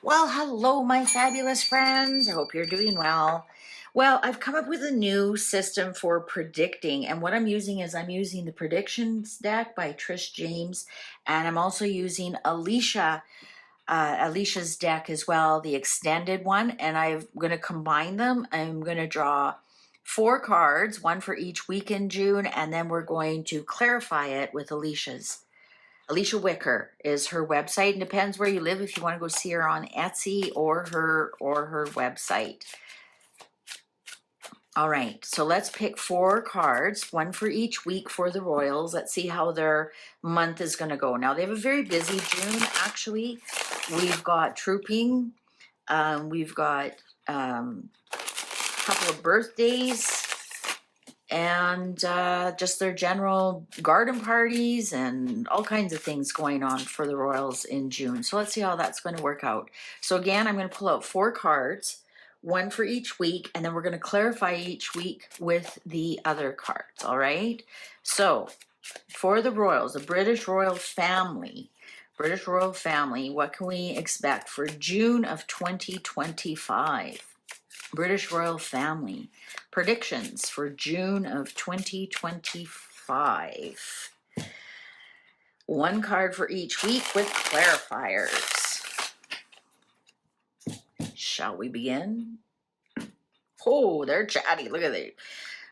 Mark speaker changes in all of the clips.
Speaker 1: Well, hello, my fabulous friends. I hope you're doing well. Well, I've come up with a new system for predicting, and what I'm using is I'm using the predictions deck by Trish James, and I'm also using Alicia's deck as well, the extended one, and I'm going to combine them. I'm going to draw 4 cards, one for each week in June, and then we're going to clarify it with Alicia's. Alicia Wicker is her website, and depends where you live if you want to go see her on Etsy or her website. All right, so let's pick 4 cards, one for each week for the Royals. Let's see how their month is going to go. Now, they have a very busy June, actually. We've got trooping. We've got a couple of birthdays, and just their general garden parties and all kinds of things going on for the Royals in June. So let's see how that's going to work out. So again, I'm going to pull out 4 cards, one for each week, and then we're going to clarify each week with the other cards, all right? So for the Royals, the British royal family, what can we expect for June of 2025? British royal family predictions for June of 2025. 1 card for each week with clarifiers. Shall we begin? Oh, they're chatty. Look at they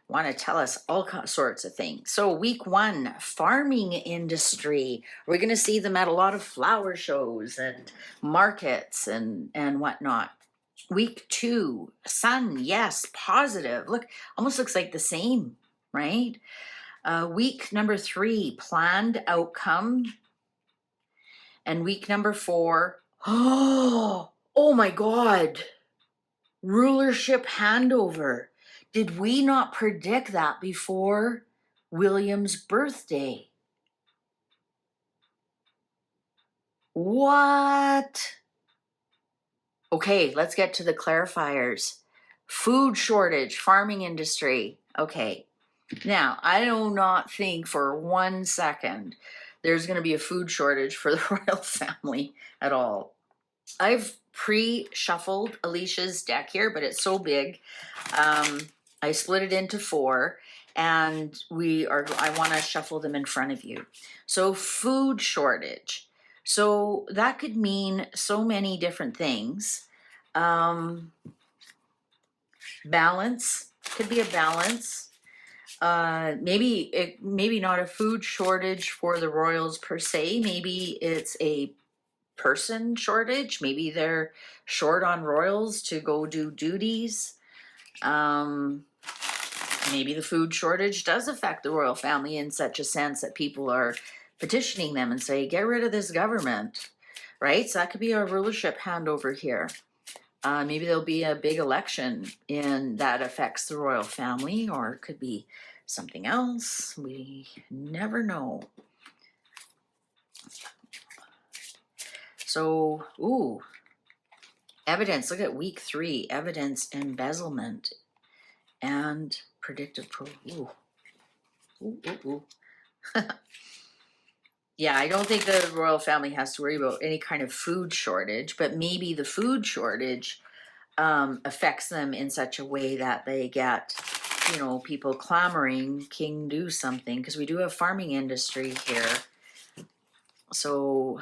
Speaker 1: want to tell us all sorts of things. So week 1, farming industry. We're going to see them at a lot of flower shows and markets and whatnot. Week 2, sun, yes, positive. Look, almost looks like the same, right? Week number 3, planned outcome. And week number 4, oh my God, rulership handover. Did we not predict that before William's birthday? What? Okay, let's get to the clarifiers. Food shortage, farming industry. Okay, now I do not think for 1 second there's going to be a food shortage for the royal family at all. I've pre-shuffled Alicia's deck here, but it's so big. I split it into 4, and I want to shuffle them in front of you. So food shortage. So that could mean so many different things. Balance, could be a balance. Maybe not a food shortage for the royals per se. Maybe it's a person shortage. Maybe they're short on royals to go do duties. Maybe the food shortage does affect the royal family in such a sense that people are petitioning them and say, get rid of this government, right? So that could be our rulership handover here. Maybe there'll be a big election that affects the royal family, or it could be something else. We never know. So, evidence. Look at week 3, evidence embezzlement and predictive Yeah, I don't think the royal family has to worry about any kind of food shortage, but maybe the food shortage affects them in such a way that they get, people clamoring, king do something, because we do have farming industry here. So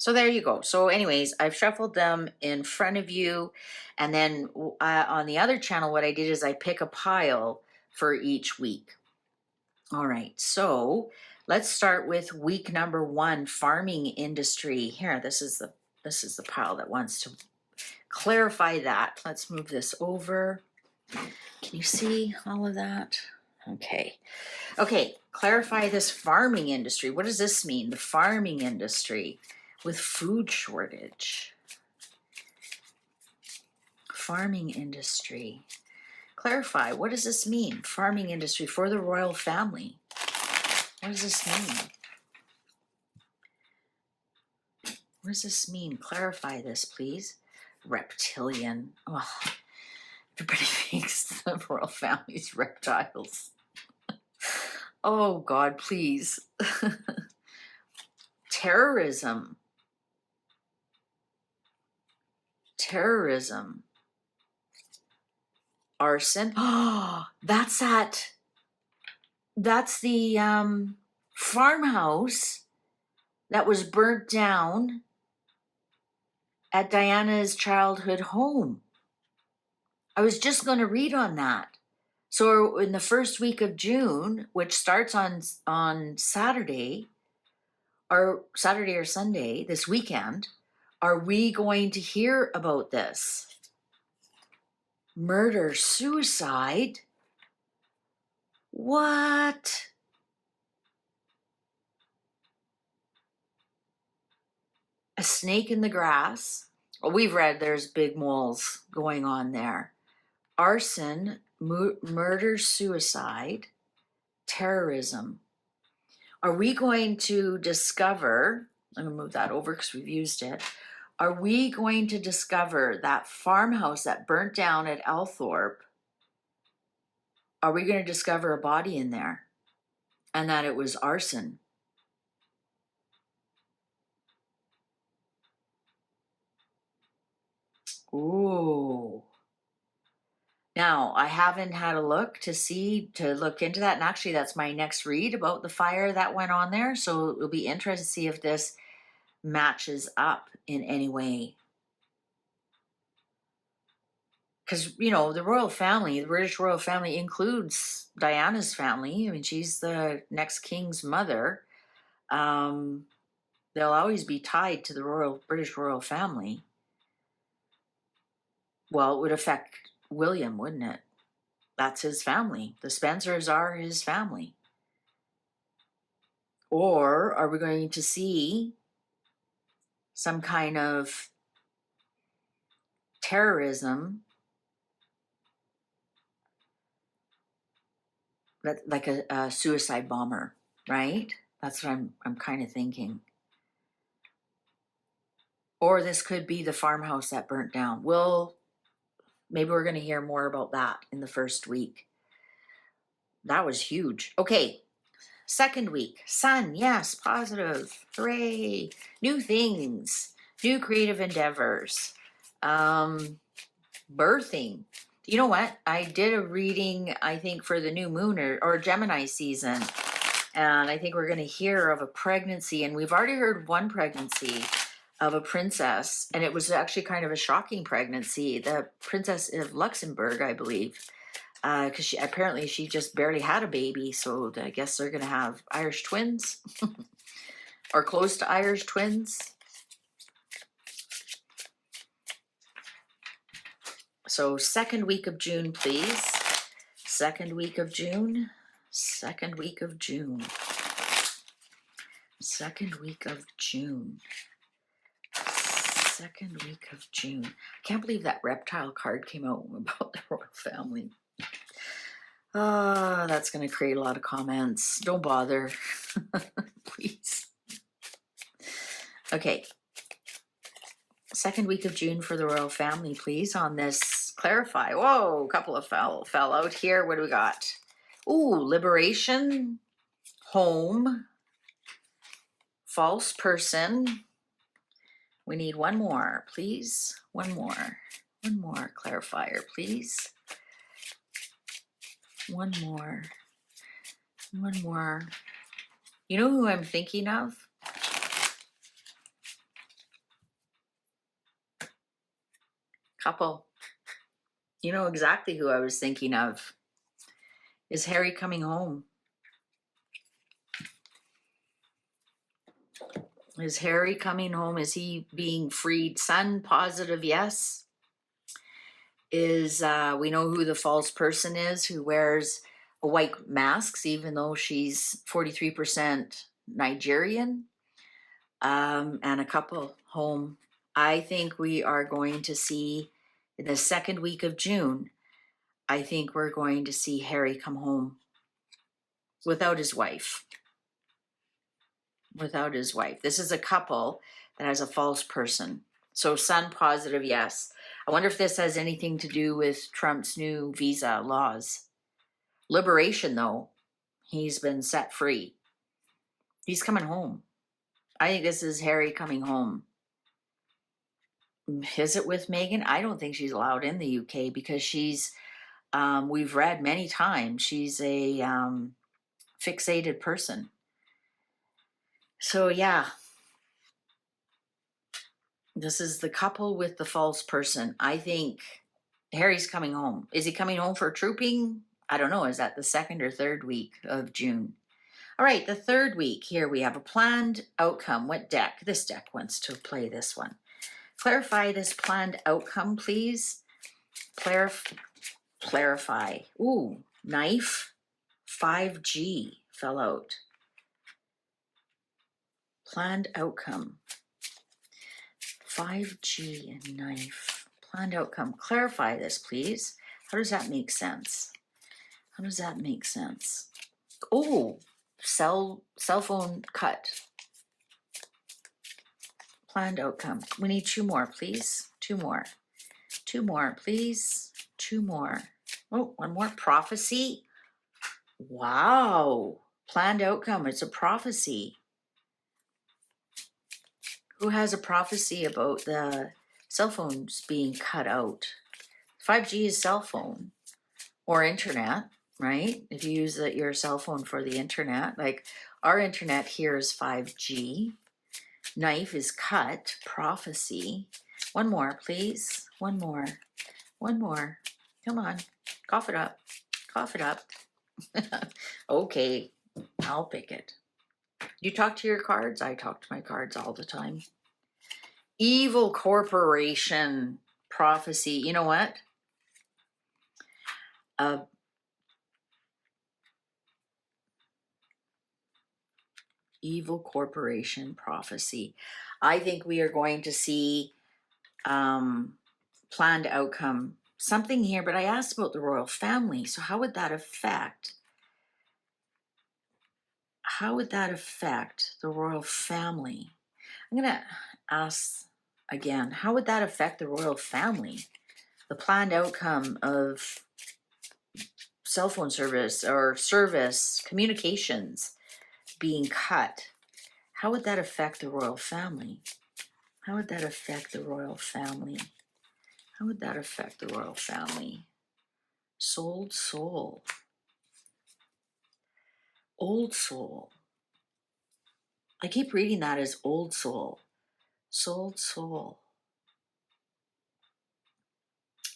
Speaker 1: there you go. So anyways, I've shuffled them in front of you, and then on the other channel, what I did is I pick a pile for each week. All right, so let's start with week number 1, farming industry. Here, this is the pile that wants to clarify that. Let's move this over. Can you see all of that? Okay, clarify this farming industry. What does this mean? The farming industry with food shortage. Farming industry. Clarify, what does this mean? Farming industry for the royal family. What does this mean? What does this mean? Clarify this, please. Reptilian. Oh, everybody thinks the royal family's reptiles. Oh, God, please. Terrorism. terrorism, arson. Oh, that's the farmhouse that was burnt down at Diana's childhood home. I was just going to read on that. So in the first week of June, which starts on Saturday or Sunday, this weekend, are we going to hear about this? Murder, suicide? What? A snake in the grass? Well, we've read there's big moles going on there. Arson, murder, suicide, terrorism. Are we going to discover, I'm going to move that over because we've used it. Are we going to discover that farmhouse that burnt down at Althorpe? Are we going to discover a body in there and that it was arson? Ooh. Now, I haven't had a look to look into that. And actually, that's my next read about the fire that went on there. So it'll be interesting to see if this matches up in any way. Because, you know, the royal family, the British royal family includes Diana's family. I mean, she's the next king's mother. They'll always be tied to the British royal family. Well, it would affect William, wouldn't it? That's his family. The Spencers are his family. Or are we going to see some kind of terrorism, that like a suicide bomber, right? That's what I'm kind of thinking. Or this could be the farmhouse that burnt down. Maybe we're going to hear more about that in the first week. That was huge. Okay, second week. Sun, yes, positive. Hooray. New things, new creative endeavors. Birthing. You know what? I did a reading, I think, for the new moon or Gemini season. And I think we're going to hear of a pregnancy. And we've already heard one pregnancy of a princess. And it was actually kind of a shocking pregnancy. The Princess of Luxembourg, I believe. Because she just barely had a baby. So I guess they're going to have Irish twins. Or close to Irish twins. So second week of June, please. Second week of June. Second week of June. Second week of June. Second week of June. I can't believe that reptile card came out about the royal family. That's going to create a lot of comments. Don't bother. Please. Okay. Second week of June for the royal family, please, on this clarify. Whoa, a couple of fell out here. What do we got? Ooh, liberation, home, false person. We need one more, please. One more clarifier, please. One more. You know who I'm thinking of? Couple. You know exactly who I was thinking of. Is Harry coming home? Is Harry coming home? Is he being freed? Sun, positive, yes. We know who the false person is, who wears a white mask, even though she's 43% Nigerian. And a couple home. I think we are going to see in the second week of June, I think we're going to see Harry come home without his wife. Without his wife. This is a couple that has a false person. So sun, positive, yes. I wonder if this has anything to do with Trump's new visa laws. Liberation, though. He's been set free. He's coming home. I think this is Harry coming home. Is it with Megan? I don't think she's allowed in the UK because she's, we've read many times, she's a fixated person. So yeah, this is the couple with the false person. I think Harry's coming home. Is he coming home for trooping? I don't know. Is that the 2nd or 3rd week of June? All right, the 3rd week. Here we have a planned outcome. What deck? This deck wants to play this one. Clarify this planned outcome, please. Clarify. Ooh, knife. 5G fell out. Planned outcome. 5G and knife. Planned outcome. Clarify this, please. How does that make sense? How does that make sense? Oh, cell phone cut. Planned outcome. We need 2 more, please. 2 more. 2 more, please. 2 more. Oh, 1 more. Prophecy. Wow. Planned outcome. It's a prophecy. Who has a prophecy about the cell phones being cut out? 5G is cell phone or internet, right? If you use your cell phone for the internet, like our internet here is 5G. Knife is cut, prophecy. 1 more, please. 1 more. 1 more. Come on. Cough it up. Cough it up. Okay, I'll pick it. You talk to your cards? I talk to my cards all the time. Evil corporation prophecy. You know what? Evil corporation prophecy. I think we are going to see planned outcome. Something here, but I asked about the royal family. So how would that affect? How would that affect the royal family? I'm going to ask again, how would that affect the royal family? The planned outcome of cell phone service or service communications being cut. How would that affect the royal family? How would that affect the royal family? How would that affect the royal family? Sold soul. Old soul. I keep reading that as old soul. Sold soul.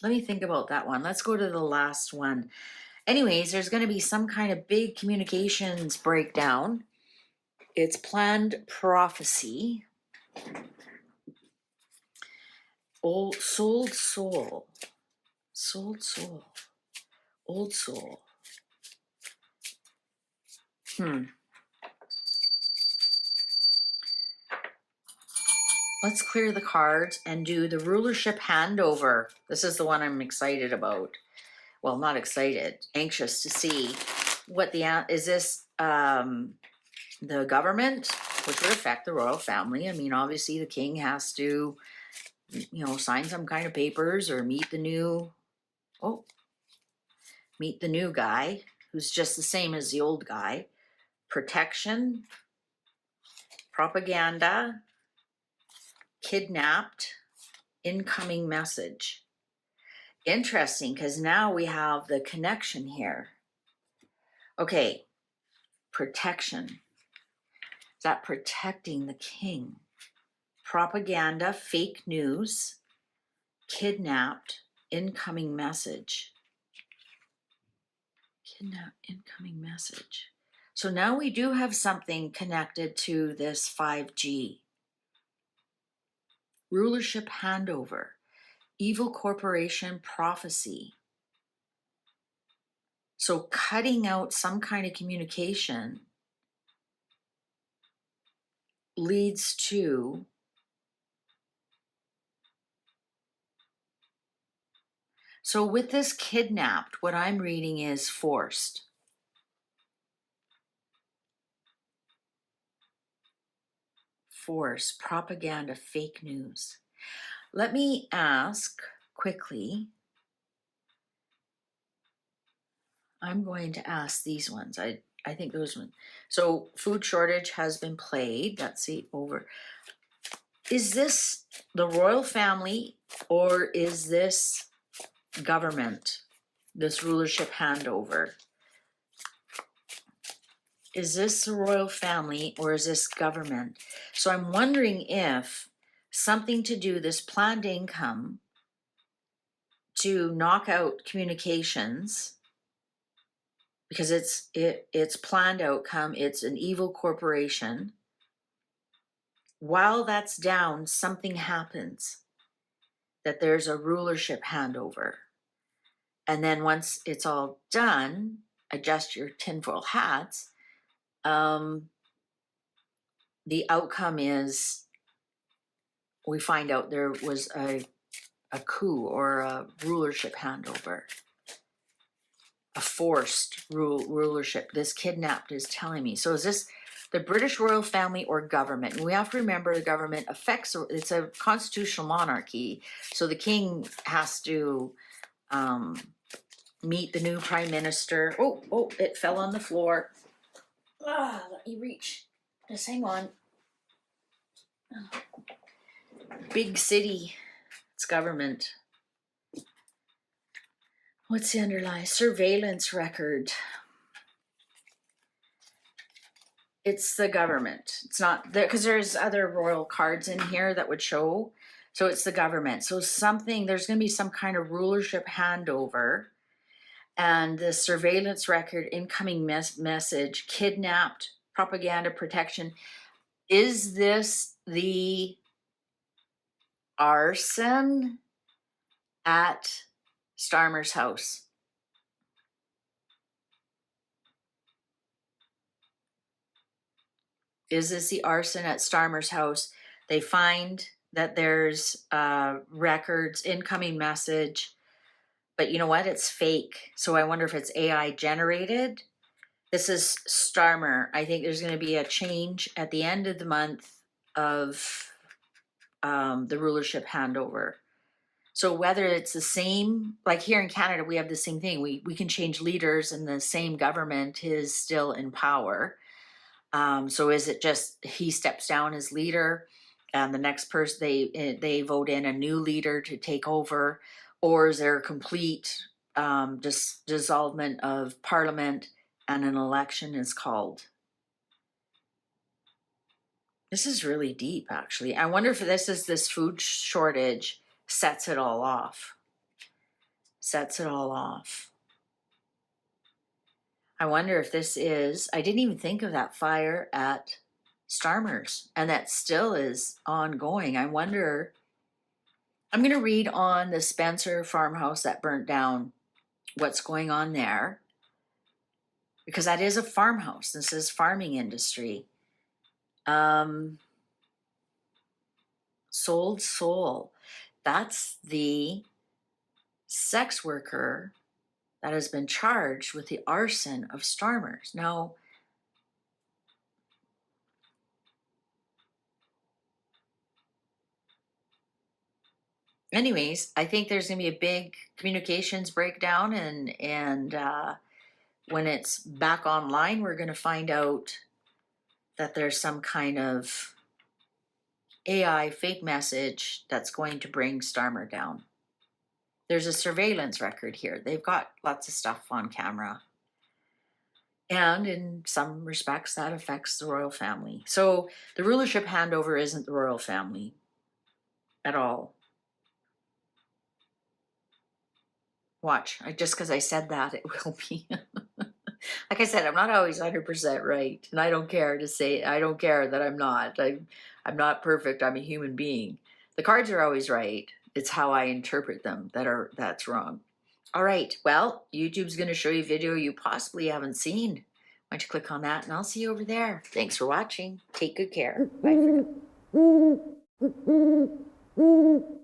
Speaker 1: Let me think about that one. Let's go to the last one. Anyways, there's going to be some kind of big communications breakdown. It's planned prophecy. Old sold soul. Sold soul. Old soul. Let's clear the cards and do the rulership handover. This is the one I'm excited about. Well, not excited, anxious to see what is this the government, which would affect the royal family. I mean, obviously the king has to, sign some kind of papers or meet the new guy who's just the same as the old guy. Protection, propaganda, kidnapped, incoming message. Interesting, because now we have the connection here. Okay, protection. Is that protecting the king? Propaganda, fake news, kidnapped, incoming message. Kidnapped, incoming message. So now we do have something connected to this 5G. Rulership handover. Evil corporation prophecy. So cutting out some kind of communication leads to so with this kidnapped, what I'm reading is forced. Force, propaganda, fake news. Let me ask quickly. I'm going to ask these ones. I think those ones. So food shortage has been played. Let's see, over. Is this the royal family or is this government? This rulership handover. Is this the royal family or is this government? So I'm wondering if something to do this planned income to knock out communications, because it's planned outcome, it's an evil corporation. While that's down, something happens, that there's a rulership handover. And then once it's all done, adjust your tinfoil hats, the outcome is we find out there was a coup or a rulership handover, a forced rulership. This kidnapped is telling me. So is this the British royal family or government? And we have to remember the government affects, it's a constitutional monarchy. So the king has to meet the new prime minister. Oh, it fell on the floor. Let me reach. Just hang on. Big city. It's government. What's the underlying? Surveillance record. It's the government. It's not there because there's other royal cards in here that would show. So it's the government. So something, there's going to be some kind of rulership handover. And the surveillance record, incoming message, kidnapped, propaganda protection. Is this the arson at Starmer's house? Is this the arson at Starmer's house? They find that there's records, incoming message, but you know what? It's fake. So I wonder if it's AI generated. This is Starmer. I think there's going to be a change at the end of the month of the rulership handover. So whether it's the same, like here in Canada, we have the same thing. We can change leaders and the same government is still in power. So is it just he steps down as leader and the next person they vote in a new leader to take over, or is there a complete dissolvement of parliament and an election is called? This is really deep, actually. I wonder if this food shortage sets it all off. Sets it all off. I wonder if this is, I didn't even think of that fire at Starmer's, and that still is ongoing. I wonder, I'm going to read on the Spencer farmhouse that burnt down, what's going on there, because that is a farmhouse. This is farming industry. Sold soul. That's the sex worker that has been charged with the arson of Starmer's. Now, anyways, I think there's going to be a big communications breakdown, and when it's back online, we're going to find out that there's some kind of AI fake message that's going to bring Starmer down. There's a surveillance record here. They've got lots of stuff on camera. And in some respects, that affects the royal family. So the rulership handover isn't the royal family at all. Watch, just because I said that, it will be. Like I said, I'm not always 100% right. And I don't care to say, I don't care that I'm not. I'm not perfect. I'm a human being. The cards are always right. It's how I interpret them that's wrong. All right, well, YouTube's going to show you a video you possibly haven't seen. Why don't you click on that, and I'll see you over there. Thanks for watching. Take good care. Bye for now.